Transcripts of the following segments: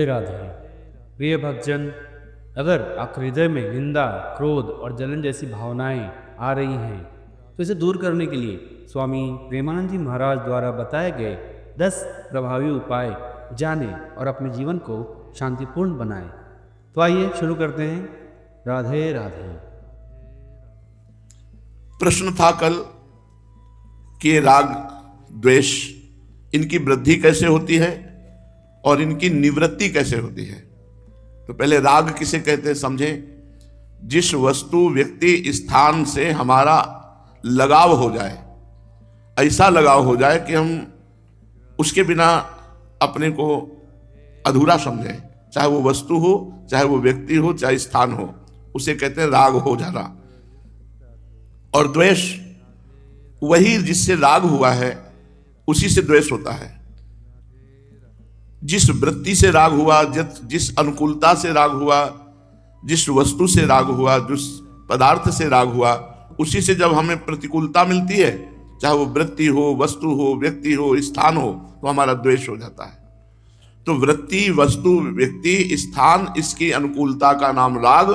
राधे। प्रिय भक्तजन, अगर आपके हृदय में निंदा, क्रोध और जलन जैसी भावनाएं आ रही हैं तो इसे दूर करने के लिए स्वामी प्रेमानंद जी महाराज द्वारा बताए गए 10 प्रभावी उपाय जानें और अपने जीवन को शांतिपूर्ण बनाएं। तो आइए शुरू करते हैं। राधे राधे। प्रश्न था कल कि राग द्वेष इनकी वृद्धि कैसे होती है और इनकी निवृत्ति कैसे होती है। तो पहले राग किसे कहते हैं समझें। जिस वस्तु, व्यक्ति, स्थान से हमारा लगाव हो जाए, ऐसा लगाव हो जाए कि हम उसके बिना अपने को अधूरा समझें, चाहे वो वस्तु हो, चाहे वो व्यक्ति हो, चाहे स्थान हो, उसे कहते हैं राग हो जाना। और द्वेष वही जिससे राग हुआ है उसी से द्वेष होता है। जिस वृत्ति से राग हुआ, जिस अनुकूलता से राग हुआ, जिस वस्तु से राग हुआ, जिस पदार्थ से राग हुआ, उसी से जब हमें प्रतिकूलता मिलती है, चाहे वो वृत्ति हो, वस्तु हो, व्यक्ति हो, स्थान हो, तो हमारा द्वेष हो जाता है। तो वृत्ति, वस्तु, व्यक्ति, स्थान, इसकी अनुकूलता का नाम राग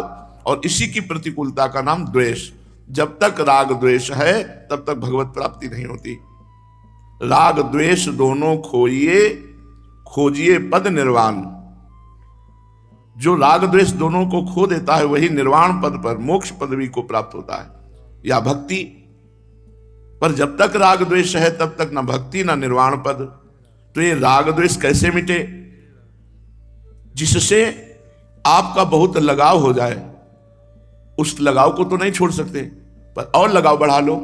और इसी की प्रतिकूलता का नाम द्वेष। जब तक राग द्वेष है तब तक भगवत प्राप्ति नहीं होती। राग द्वेष दोनों खोइए, खोजिए पद निर्वाण। जो राग द्वेष दोनों को खो देता है वही निर्वाण पद पर, मोक्ष पदवी को प्राप्त होता है या भक्ति। पर जब तक राग द्वेष है तब तक ना भक्ति ना निर्वाण पद। तो ये राग द्वेष कैसे मिटे? जिससे आपका बहुत लगाव हो जाए, उस लगाव को तो नहीं छोड़ सकते, पर और लगाव बढ़ा लो,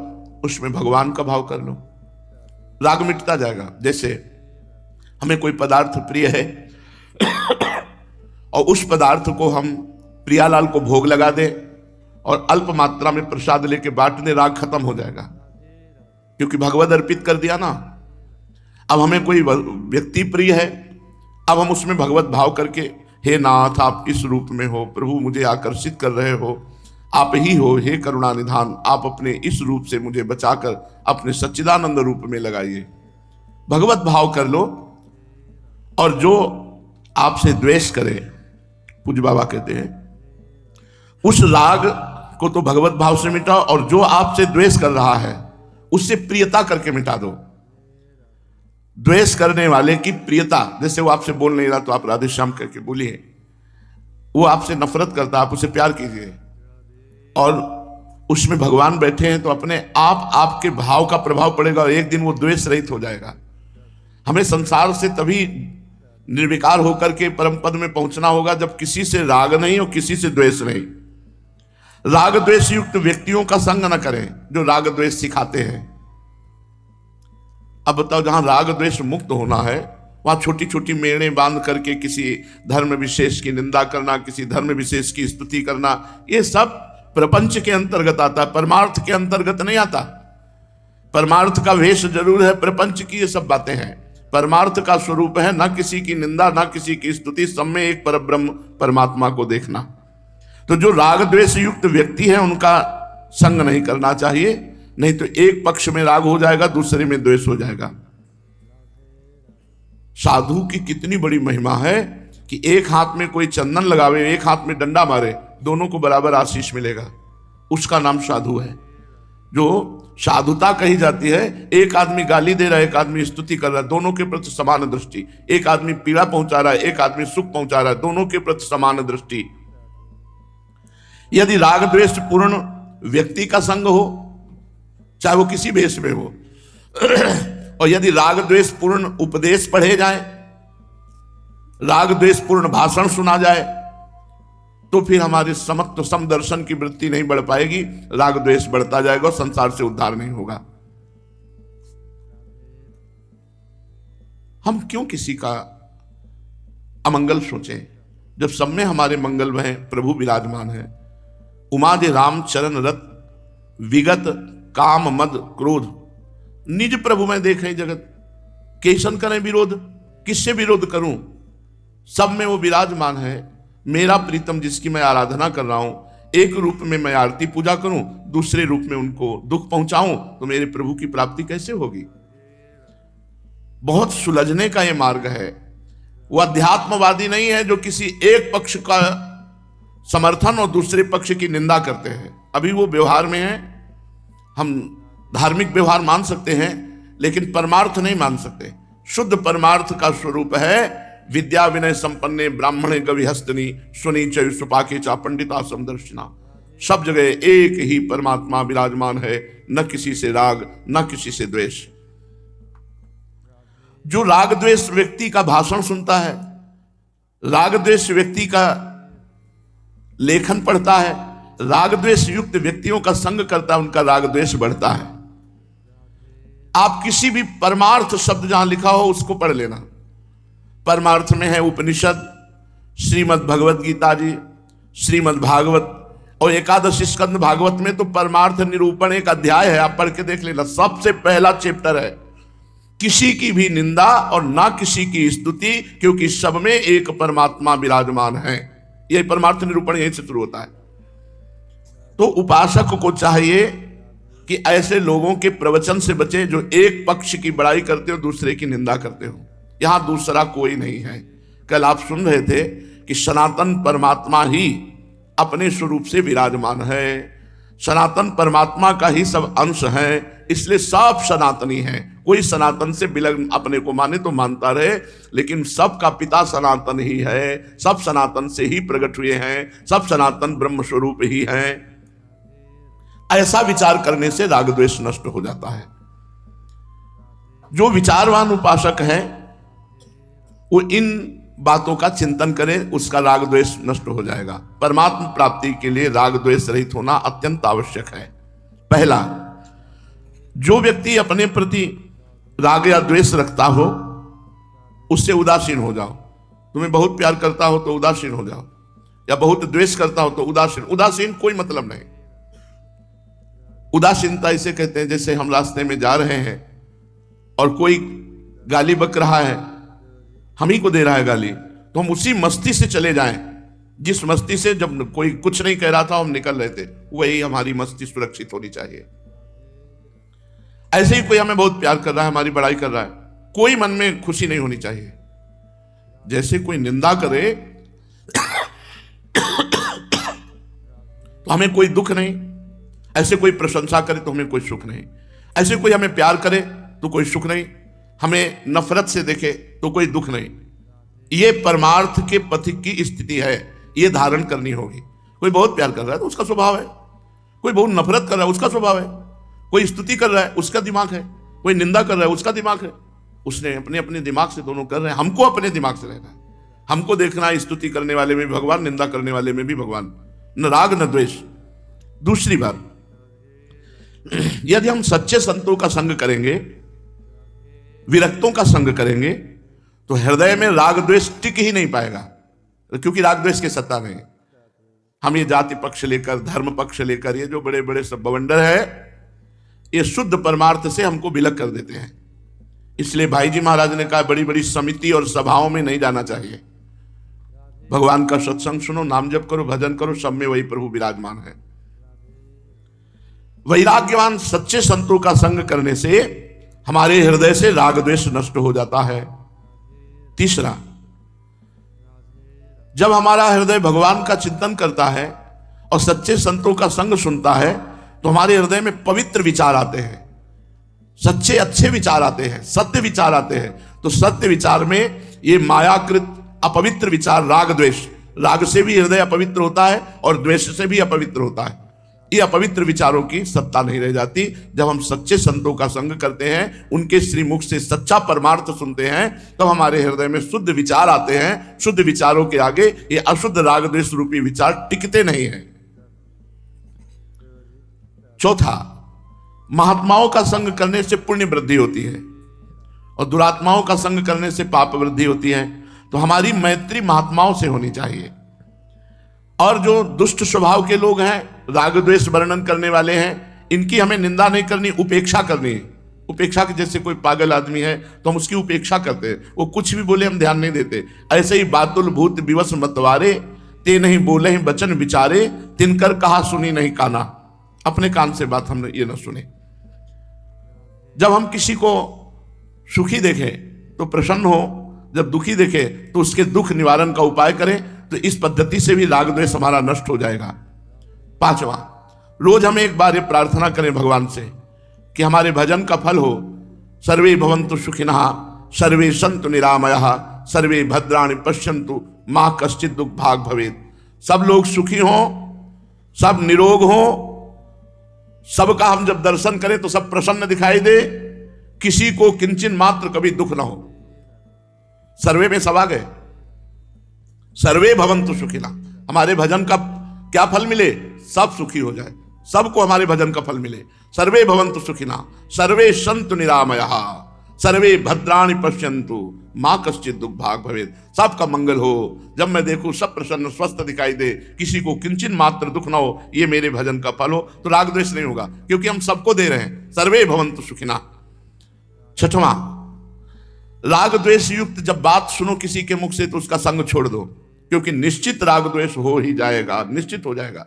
उसमें भगवान का भाव कर लो, राग मिटता जाएगा। जैसे हमें कोई पदार्थ प्रिय है और उस पदार्थ को हम प्रियालाल को भोग लगा दें और अल्प मात्रा में प्रसाद लेके बांट दें, राग खत्म हो जाएगा, क्योंकि भगवत अर्पित कर दिया ना। अब हमें कोई व्यक्ति प्रिय है, अब हम उसमें भगवत भाव करके, हे नाथ आप इस रूप में हो, प्रभु मुझे आकर्षित कर रहे हो, आप ही हो, हे करुणा निधान, आप अपने इस रूप से मुझे बचाकर अपने सच्चिदानंद रूप में लगाइए। भगवत भाव कर लो। और जो आपसे द्वेष करे, पूज्य बाबा कहते हैं, उस राग को तो भगवत भाव से मिटाओ, और जो आपसे द्वेष कर रहा है उससे प्रियता करके मिटा दो। द्वेष करने वाले की प्रियता, जैसे वो आपसे बोल नहीं रहा तो आप राधे श्याम करके बोलिए। वो आपसे नफरत करता, आप उसे प्यार कीजिए। और उसमें भगवान बैठे हैं तो अपने आप आपके भाव का प्रभाव पड़ेगा और एक दिन वो द्वेष रहित हो जाएगा। हमें संसार से तभी निर्विकार होकर के परम पद में पहुंचना होगा जब किसी से राग नहीं और किसी से द्वेष नहीं। राग द्वेष युक्त व्यक्तियों का संग न करें जो राग द्वेष सिखाते हैं। अब बताओ, जहां राग द्वेष मुक्त होना है वहां छोटी छोटी मेड़े बांध करके किसी धर्म विशेष की निंदा करना, किसी धर्म विशेष की स्तुति करना, ये सब प्रपंच के अंतर्गत आता है, परमार्थ के अंतर्गत नहीं आता। परमार्थ का वेश जरूर है, प्रपंच की ये सब बातें हैं। परमार्थ का स्वरूप है ना किसी की निंदा, ना किसी की स्तुति, सब में एक परब्रह्म परमात्मा को देखना। तो जो राग द्वेष युक्त व्यक्ति है उनका संग नहीं करना चाहिए, नहीं तो एक पक्ष में राग हो जाएगा, दूसरे में द्वेष हो जाएगा। साधु की कितनी बड़ी महिमा है कि एक हाथ में कोई चंदन लगावे, एक हाथ में डंडा मारे, दोनों को बराबर आशीष मिलेगा। उसका नाम साधु है। जो साधुता कही जाती है, एक आदमी गाली दे रहा है, एक आदमी स्तुति कर रहा है, दोनों के प्रति समान दृष्टि। एक आदमी पीड़ा पहुंचा रहा है, एक आदमी सुख पहुंचा रहा है, दोनों के प्रति समान दृष्टि। यदि राग द्वेष पूर्ण व्यक्ति का संग हो, चाहे वो किसी भेष में हो, और यदि राग द्वेष पूर्ण उपदेश पढ़े जाए, राग द्वेष पूर्ण भाषण सुना जाए, तो फिर हमारे समत्व समदर्शन की वृत्ति नहीं बढ़ पाएगी, राग द्वेष बढ़ता जाएगा और संसार से उद्धार नहीं होगा। हम क्यों किसी का अमंगल सोचें जब सब में हमारे मंगल में प्रभु विराजमान है। उमा दे राम चरण रत, विगत काम मद क्रोध, निज प्रभु में देखें जगत, केसन करें विरोध, किससे विरोध करूं, सब में वो विराजमान है। मेरा प्रीतम जिसकी मैं आराधना कर रहा हूं, एक रूप में मैं आरती पूजा करूं, दूसरे रूप में उनको दुख पहुंचाऊं, तो मेरे प्रभु की प्राप्ति कैसे होगी? बहुत सुलझने का ये मार्ग है। वो अध्यात्मवादी नहीं है जो किसी एक पक्ष का समर्थन और दूसरे पक्ष की निंदा करते हैं। अभी वो व्यवहार में है। हम धार्मिक व्यवहार मान सकते हैं लेकिन परमार्थ नहीं मान सकते। शुद्ध परमार्थ का स्वरूप है विद्या विनय संपन्ने ब्राह्मणे गविहस्तनी सुनी चयु सुपाके चा पंडिता समदर्शिना। सब जगह एक ही परमात्मा विराजमान है, न किसी से राग न किसी से द्वेष। जो राग द्वेष व्यक्ति का भाषण सुनता है, राग द्वेष व्यक्ति का लेखन पढ़ता है, राग द्वेष युक्त व्यक्तियों का संग करता है, उनका राग द्वेष बढ़ता है। आप किसी भी परमार्थ शब्द जहां लिखा हो उसको पढ़ लेना। परमार्थ में है उपनिषद, श्रीमद् भगवत गीता जी, श्रीमद् भागवत और एकादश स्कंद भागवत में तो परमार्थ निरूपण एक अध्याय है, आप पढ़ के देख लेना। सबसे पहला चैप्टर है किसी की भी निंदा और ना किसी की स्तुति, क्योंकि सब में एक परमात्मा विराजमान है। यह परमार्थ निरूपण यहीं से शुरू होता है। तो उपासक को चाहिए कि ऐसे लोगों के प्रवचन से बचे जो एक पक्ष की बड़ाई करते हो दूसरे की निंदा करते हो। यहां दूसरा कोई नहीं है। कल आप सुन रहे थे कि सनातन परमात्मा ही अपने स्वरूप से विराजमान है, सनातन परमात्मा का ही सब अंश है, इसलिए सब सनातनी है। कोई सनातन से विलग्न अपने को माने तो मानता रहे, लेकिन सबका पिता सनातन ही है, सब सनातन से ही प्रकट हुए हैं, सब सनातन ब्रह्म स्वरूप ही हैं। ऐसा विचार करने से राग द्वेष नष्ट हो जाता है। जो विचारवान उपासक है वो इन बातों का चिंतन करे, उसका राग द्वेष नष्ट हो जाएगा। परमात्मा प्राप्ति के लिए राग द्वेष रहित होना अत्यंत आवश्यक है। पहला, जो व्यक्ति अपने प्रति राग या द्वेष रखता हो उससे उदासीन हो जाओ। तुम्हें बहुत प्यार करता हो तो उदासीन हो जाओ, या बहुत द्वेष करता हो तो उदासीन। उदासीन कोई मतलब नहीं। उदासीनता इसे कहते हैं जैसे हम रास्ते में जा रहे हैं और कोई गाली बक रहा है, हम ही को दे रहा है गाली, तो हम उसी मस्ती से चले जाएं जिस मस्ती से जब कोई कुछ नहीं कह रहा था हम निकल रहे थे, वही हमारी मस्ती सुरक्षित होनी चाहिए। ऐसे ही कोई हमें बहुत प्यार कर रहा है, हमारी बड़ाई कर रहा है, कोई मन में खुशी नहीं होनी चाहिए। जैसे कोई निंदा करे तो हमें कोई दुख नहीं, ऐसे कोई प्रशंसा करे तो हमें कोई सुख नहीं, ऐसे कोई हमें प्यार करे तो कोई सुख नहीं, हमें नफरत से देखे तो कोई दुख नहीं। ये परमार्थ के पथिक की स्थिति है, ये धारण करनी होगी। कोई बहुत प्यार कर रहा है तो उसका स्वभाव है, कोई बहुत नफरत कर रहा है उसका स्वभाव है, कोई स्तुति कर रहा है उसका दिमाग है, कोई निंदा कर रहा है उसका दिमाग है। उसने अपने अपने दिमाग से दोनों कर रहे हैं। हमको अपने दिमाग से रहना है, हमको देखना है स्तुति करने वाले में भी भगवान, निंदा करने वाले में भी भगवान, न राग न द्वेष। दूसरी बात, यदि हम सच्चे संतों का संग करेंगे, विरक्तों का संग करेंगे, तो हृदय में राग द्वेष टिक ही नहीं पाएगा, क्योंकि राग द्वेष की सत्ता नहीं। हम ये जाति पक्ष लेकर, धर्म पक्ष लेकर, ये जो बड़े बड़े सब बवंडर है, ये शुद्ध परमार्थ से हमको विलग कर देते हैं। इसलिए भाई जी महाराज ने कहा बड़ी बड़ी समिति और सभाओं में नहीं जाना चाहिए। भगवान का सत्संग सुनो, नाम जप करो, भजन करो, सब में वही प्रभु विराजमान है। वैराग्यवान सच्चे संतों का संग करने से हमारे हृदय से राग द्वेष नष्ट हो जाता है। तीसरा, जब हमारा हृदय भगवान का चिंतन करता है और सच्चे संतों का संग सुनता है तो हमारे हृदय में पवित्र विचार आते हैं, सच्चे अच्छे विचार आते हैं, सत्य विचार आते हैं। तो सत्य विचार में ये मायाकृत अपवित्र विचार राग द्वेष, राग से भी हृदय अपवित्र होता है और द्वेष से भी अपवित्र होता है। ये अपवित्र विचारों की सत्ता नहीं रह जाती। जब हम सच्चे संतों का संग करते हैं, उनके श्रीमुख से सच्चा परमार्थ सुनते हैं, तब हमारे हृदय में शुद्ध विचार आते हैं। शुद्ध विचारों के आगे ये अशुद्ध राग द्वेष रूपी विचार टिकते नहीं हैं। चौथा, महात्माओं का संग करने से पुण्य वृद्धि होती है और दुरात्माओं का संग करने से पाप वृद्धि होती है। तो हमारी मैत्री महात्माओं से होनी चाहिए। और जो दुष्ट स्वभाव के लोग हैं, राग द्वेष वर्णन करने वाले हैं, इनकी हमें निंदा नहीं करनी, उपेक्षा करनी है। उपेक्षा के जैसे कोई पागल आदमी है तो हम उसकी उपेक्षा करते हैं, वो कुछ भी बोले हम ध्यान नहीं देते। ऐसे ही बातुल भूत विवश मतवारे, ते नहीं बोले वचन विचारे, तिनकर कहा सुनी नहीं काना। अपने कान से बात हमने ये ना सुने। जब हम किसी को सुखी देखें तो प्रसन्न हो, जब दुखी देखे तो उसके दुख निवारण का उपाय करें, तो इस पद्धति से भी राग द्वेष हमारा नष्ट हो जाएगा। पांचवा, रोज हम एक बार ये प्रार्थना करें भगवान से कि हमारे भजन का फल हो, सर्वे भवन्तु सुखिनः सर्वे सन्तु निरामयः सर्वे भद्राणि पश्यन्तु मा कश्चित् दुख भाग भवेत्। सब लोग सुखी हों, सब निरोग हों, सबका हम जब दर्शन करें तो सब प्रसन्न दिखाई दे, किसी को किंचिन मात्र कभी दुख ना हो। सर्वे में सब आ गए, सर्वे भवन्तु सुखिनः, हमारे भजन का क्या फल मिले, सब सुखी हो जाए, सबको हमारे भजन का फल मिले। सर्वे भवन्तु सुखिनः सर्वे सन्तु निरामयः सर्वे भद्राणि पश्यन्तु मां कश्चित् दुख भाग भवेत्। सबका मंगल हो, जब मैं देखूं सब प्रसन्न स्वस्थ दिखाई दे, किसी को किंचिन मात्र दुख ना हो, ये मेरे भजन का फल हो, तो राग द्वेष नहीं होगा, क्योंकि हम सबको दे रहे हैं। सर्वे भवन्तु सुखिनः। छठवां, राग द्वेष युक्त जब बात सुनो किसी के मुख से तो उसका संग छोड़ दो, क्योंकि निश्चित राग द्वेष हो ही जाएगा, निश्चित हो जाएगा।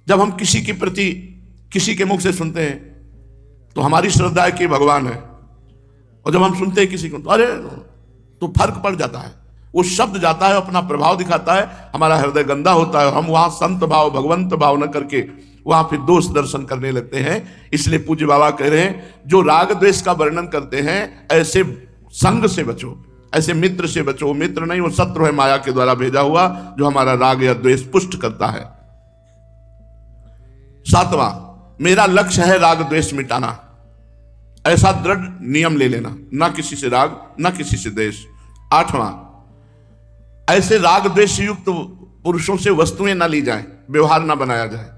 जब हम किसी के प्रति किसी के मुख से सुनते हैं तो हमारी श्रद्धा है कि भगवान है, और जब हम सुनते हैं किसी को तो अरे, तो फर्क पड़ जाता है। वो शब्द जाता है, अपना प्रभाव दिखाता है, हमारा हृदय गंदा होता है, हम वहां संत भाव भगवंत भाव न करके वहां फिर दोष दर्शन करने लगते हैं। इसलिए पूज्य बाबा कह रहे हैं, जो राग द्वेष का वर्णन करते हैं ऐसे संग से बचो, ऐसे मित्र से बचो। मित्र नहीं, वो शत्रु है माया के द्वारा भेजा हुआ, जो हमारा राग या द्वेष पुष्ट करता है। सातवां, मेरा लक्ष्य है राग द्वेष मिटाना, ऐसा दृढ़ नियम ले लेना, ना किसी से राग ना किसी से द्वेष। आठवां, ऐसे राग द्वेष युक्त पुरुषों से वस्तुएं ना ली जाएं, व्यवहार ना बनाया जाए।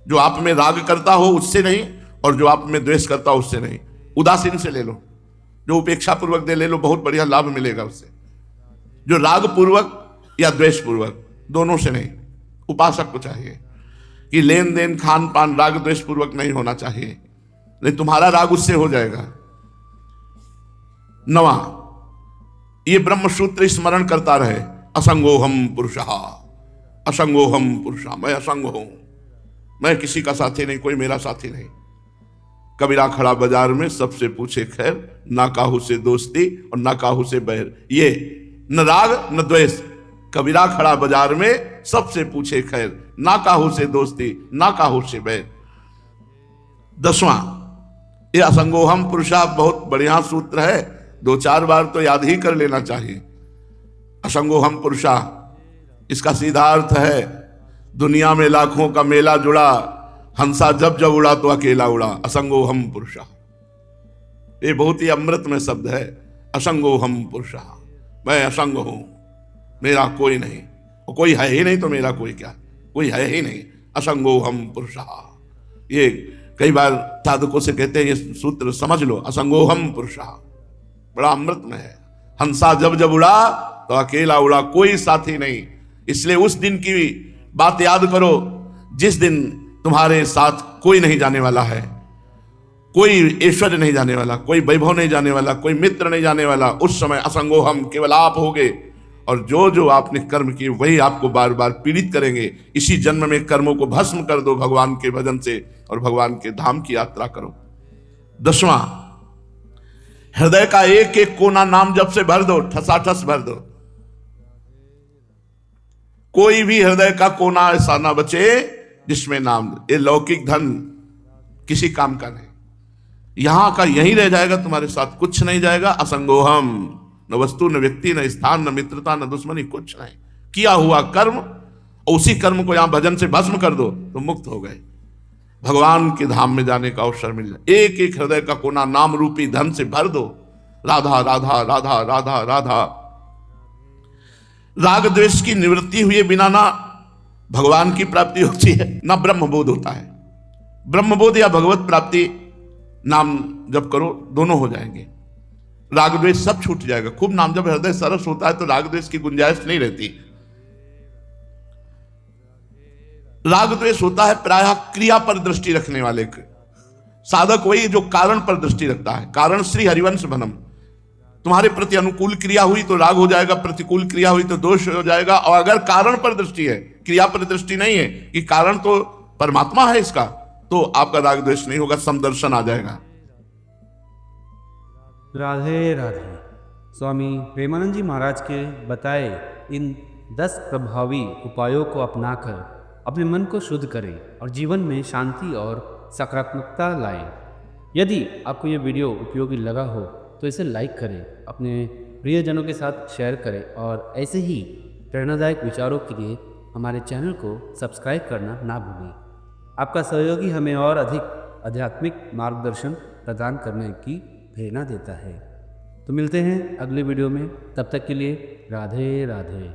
जो आप में राग करता हो उससे नहीं, और जो आप में द्वेष करता हो उससे नहीं। उदासीन से ले लो, जो उपेक्षा पूर्वक दे ले लो, बहुत बढ़िया लाभ मिलेगा उससे। जो राग पूर्वक या द्वेष पूर्वक, दोनों से नहीं। उपासक को चाहिए कि लेन देन खान पान राग द्वेष पूर्वक नहीं होना चाहिए, नहीं तुम्हारा राग उससे हो जाएगा। नवा, ये ब्रह्म सूत्र स्मरण करता रहे, असंगोहम पुरुषः, असंगोहम पुरुषः, मैं असंग हूं, मैं किसी का साथी नहीं, कोई मेरा साथी नहीं। कबीरा खड़ा बाजार में सबसे पूछे खैर, ना काहू से दोस्ती और ना काहू से बैर। ये न राग न द्वेष, कबीरा खड़ा बाजार में सबसे पूछे खैर, ना काहू से दोस्ती ना काहू से बैर। दसवां, ये असंगोहम पुरुषा बहुत बढ़िया सूत्र है, 2-4 बार तो याद ही कर लेना चाहिए। असंगोहम पुरुषा, इसका सीधा अर्थ है, दुनिया में लाखों का मेला जुड़ा, हंसा जब जब उड़ा तो अकेला उड़ा। असंगोहम पुरुषा, ये बहुत ही अमृतमय शब्द है। असंगोहम पुरुषा, मैं असंग हूं, मेरा कोई नहीं, और कोई है ही नहीं तो मेरा कोई क्या, कोई है ही नहीं। असंगोहम पुरुषा, ये कई बार साधकों से कहते हैं ये सूत्र समझ लो, असंगोहम पुरुषा, बड़ा अमृतमय है। हंसा जब जब उड़ा तो अकेला उड़ा, कोई साथी नहीं। इसलिए उस दिन की बात याद करो जिस दिन तुम्हारे साथ कोई नहीं जाने वाला है, कोई ऐश्वर्य नहीं जाने वाला, कोई वैभव नहीं जाने वाला, कोई मित्र नहीं जाने वाला। उस समय असंगोहम केवल आप होगे, और जो जो आपने कर्म किए वही आपको बार बार पीड़ित करेंगे। इसी जन्म में कर्मों को भस्म कर दो भगवान के भजन से, और भगवान के धाम की यात्रा करो। 10वां, हृदय का एक एक कोना नाम जप से भर दो, ठसाठस भर दो। कोई भी हृदय का कोना ऐसा ना बचे जिसमें नाम, ये लौकिक धन किसी काम का नहीं, यहां का यही रह जाएगा, तुम्हारे साथ कुछ नहीं जाएगा। असंगोहम, न वस्तु न व्यक्ति न स्थान न मित्रता न दुश्मनी, कुछ नहीं। किया हुआ कर्म, उसी कर्म को यहां भजन से भस्म कर दो तो मुक्त हो गए, भगवान के धाम में जाने का अवसर मिल जाए। एक एक हृदय का कोना नाम रूपी धन से भर दो, राधा राधा राधा राधा राधा। राग द्वेष की निवृत्ति हुए बिना ना भगवान की प्राप्ति होती है, ना ब्रह्मबोध होता है। ब्रह्मबोध या भगवत प्राप्ति नाम जप करो, दोनों हो जाएंगे, राग द्वेष सब छूट जाएगा। खूब नाम जब हृदय सरस होता है तो राग द्वेष की गुंजाइश नहीं रहती। राग द्वेष होता है प्रायः क्रिया पर दृष्टि रखने वाले के। साधक वही जो कारण पर दृष्टि रखता है। कारण श्री हरिवंश बनम, तुम्हारे प्रति अनुकूल क्रिया हुई तो राग हो जाएगा, प्रतिकूल क्रिया हुई तो दोष हो जाएगा। और अगर कारण पर दृष्टि है, क्रिया पर दृष्टि नहीं है कि कारण तो परमात्मा है इसका, तो आपका राग द्वेष नहीं होगा, समदर्शन आ जाएगा। राधे राधे। स्वामी प्रेमानंद जी महाराज के बताए इन 10 प्रभावी उपायों को अपनाकर अपने मन को शुद्ध करें और जीवन में शांति और सकारात्मकता लाएं। यदि आपको ये वीडियो उपयोगी लगा हो तो इसे लाइक करें, अपने प्रियजनों के साथ शेयर करें और ऐसे ही प्रेरणादायक विचारों के लिए हमारे चैनल को सब्सक्राइब करना ना भूलें। आपका सहयोगी हमें और अधिक आध्यात्मिक मार्गदर्शन प्रदान करने की प्रेरणा देता है। तो मिलते हैं अगले वीडियो में, तब तक के लिए राधे राधे।